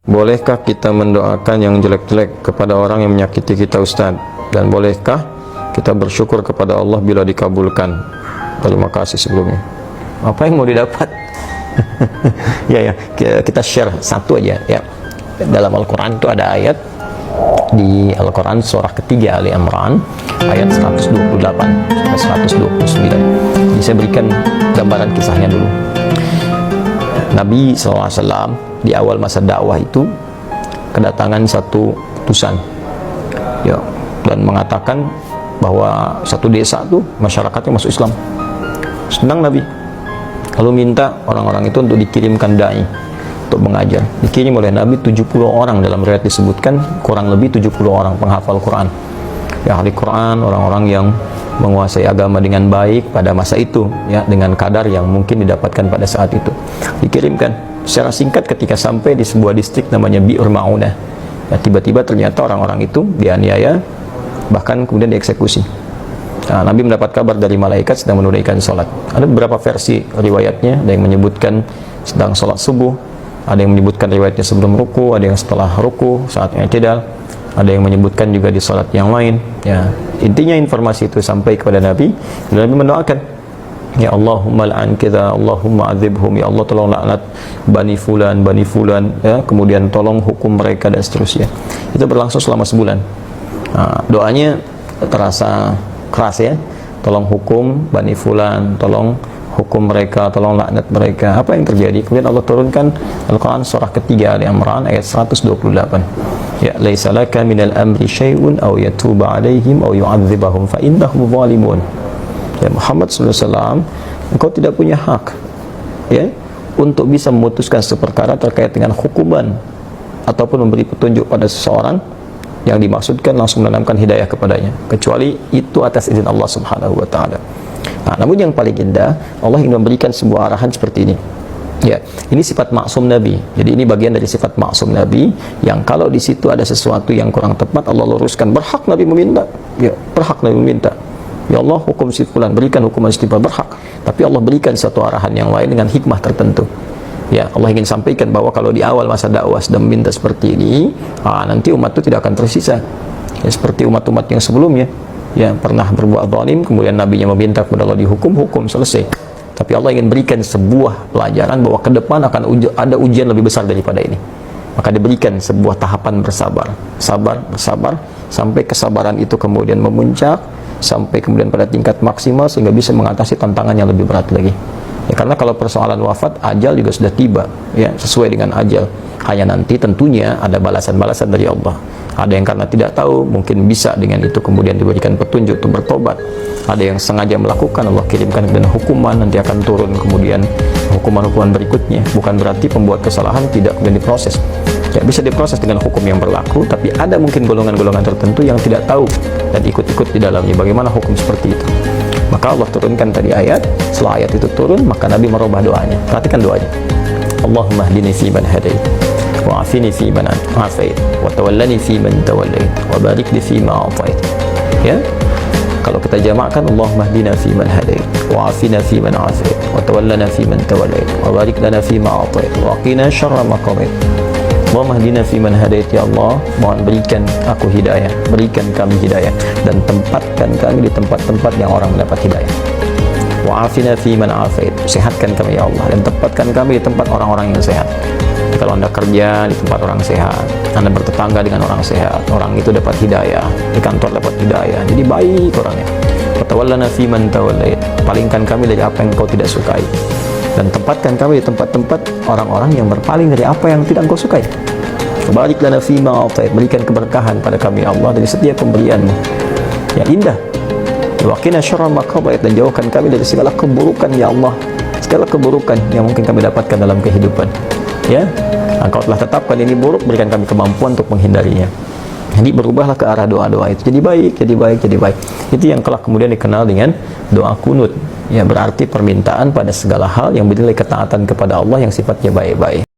bolehkah kita mendoakan yang jelek-jelek kepada orang yang menyakiti kita, Ustaz? Dan bolehkah kita bersyukur kepada Allah bila dikabulkan? Terima kasih sebelumnya. Apa yang mau didapat? Ya, kita share satu aja ya. Dalam Al-Quran itu ada ayat di Al-Quran surah ketiga Ali Imran ayat 128 sampai 129. Jadi saya berikan gambaran kisahnya dulu. Nabi SAW di awal masa dakwah itu kedatangan satu utusan ya, dan mengatakan bahwa satu desa tuh masyarakatnya masuk Islam. Senang Nabi, lalu minta orang-orang itu untuk dikirimkan dai untuk mengajar. Dikirim oleh Nabi 70 orang, dalam riwayat disebutkan kurang lebih 70 orang penghafal Quran ya, ahli Quran, orang-orang yang menguasai agama dengan baik pada masa itu ya, dengan kadar yang mungkin didapatkan pada saat itu. Dikirimkan secara singkat, ketika sampai di sebuah distrik namanya Bi'ur Ma'unah ya, tiba-tiba ternyata orang-orang itu dianiaya, bahkan kemudian dieksekusi. Nah, Nabi mendapat kabar dari malaikat sedang menunaikan sholat. Ada beberapa versi riwayatnya, ada yang menyebutkan sedang sholat subuh, ada yang menyebutkan riwayatnya sebelum ruku, ada yang setelah ruku saat i'tidal, ada yang menyebutkan juga di sholat yang lain ya. Intinya informasi itu sampai kepada Nabi, dan Nabi mendoakan, ya Allahumma la'an kita, Allahumma adzibhum, ya Allah tolong laknat bani fulan ya, kemudian tolong hukum mereka dan seterusnya. Itu berlangsung selama sebulan. Nah, doanya terasa keras ya, tolong hukum bani fulan, tolong hukum mereka, tolong laknat mereka. Apa yang terjadi? Kemudian Allah turunkan Al-Quran surah ketiga Ali Imran ayat 128. Ya, laisa laka minal amri syai'un aw yatuba 'alaihim aw yu'adzibahum fa innahum zalimun. Ya Muhammad SAW, engkau tidak punya hak ya untuk bisa memutuskan seperkara terkait dengan hukuman ataupun memberi petunjuk pada seseorang yang dimaksudkan langsung menanamkan hidayah kepadanya, kecuali itu atas izin Allah Subhanahu wa taala. Nah, namun yang paling indah, Allah ingin memberikan sebuah arahan seperti ini. Ya, ini sifat maksum Nabi. Jadi ini bagian dari sifat maksum Nabi yang kalau di situ ada sesuatu yang kurang tepat, Allah luruskan. Berhak Nabi meminta. Ya, berhak Nabi meminta. Ya Allah, hukum si fulan, berikan hukuman istighfar, berhak. Tapi Allah berikan satu arahan yang lain dengan hikmah tertentu. Ya, Allah ingin sampaikan bahwa kalau di awal masa dakwah sedang meminta seperti ini, nanti umat itu tidak akan tersisa. Ya, seperti umat-umat yang sebelumnya, ya pernah berbuat zalim, kemudian nabinya meminta kepada Allah dihukum, hukum selesai. Tapi Allah ingin berikan sebuah pelajaran bahwa ke depan akan ada ujian lebih besar daripada ini. Maka diberikan sebuah tahapan bersabar, bersabar, sampai kesabaran itu kemudian memuncak, sampai kemudian pada tingkat maksimal sehingga bisa mengatasi tantangan yang lebih berat lagi. Ya, karena kalau persoalan wafat, ajal juga sudah tiba, ya sesuai dengan ajal. Hanya nanti tentunya ada balasan-balasan dari Allah. Ada yang karena tidak tahu, mungkin bisa dengan itu kemudian diberikan petunjuk untuk bertobat. Ada yang sengaja melakukan, Allah kirimkan kemudian hukuman, nanti akan turun kemudian hukuman-hukuman berikutnya. Bukan berarti pembuat kesalahan tidak kemudian diproses. Ya, bisa diproses dengan hukum yang berlaku, tapi ada mungkin golongan-golongan tertentu yang tidak tahu dan ikut-ikut di dalamnya. Bagaimana hukum seperti itu? Maka Allah turunkan tadi ayat. Setelah ayat itu turun, maka Nabi merubah doanya. Perhatikan doanya. Allahumma hdini fi man hadait, wa afini fi man afait, wa tawallani fi man tawallait, wa barik li fi ma atait. Ya. Kalau kita jamakkan, Allahumma hdina fi man hadait, wa afina fi man afait, wa tawallana fi man tawallait, wa barik lana fi ma atait, wa qina syarra ma qadait. Allahumma hdina fi man hadait, ya Allah, mohon berikan aku hidayah, berikan kami hidayah, dan tempatkan kami di tempat-tempat yang orang mendapat hidayah. Wa afina fi man afait, sehatkan kami ya Allah, dan tempatkan kami di tempat orang-orang yang sehat. Kalau Anda kerja di tempat orang sehat, Anda bertetangga dengan orang sehat, orang itu dapat hidayah, di kantor dapat hidayah, jadi baik orangnya. Wa tawallana fi man tawallait, palingkan kami dari apa yang Kau tidak sukai, dan tempatkan kami di tempat-tempat orang-orang yang berpaling dari apa yang tidak Engkau sukai. Barik lana fi ma atait, berikan keberkahan pada kami Allah dari setiap pemberian-Mu. Ya indah. Wa qina syarra ma qadait, dan jauhkan kami dari segala keburukan ya Allah, segala keburukan yang mungkin kami dapatkan dalam kehidupan. Ya, Engkau telah tetapkan ini buruk, berikan kami kemampuan untuk menghindarinya. Jadi berubahlah ke arah doa-doa itu, jadi baik, jadi baik, jadi baik. Itu yang kelak kemudian dikenal dengan doa kunut. Ya, berarti permintaan pada segala hal yang bernilai ketaatan kepada Allah yang sifatnya baik-baik.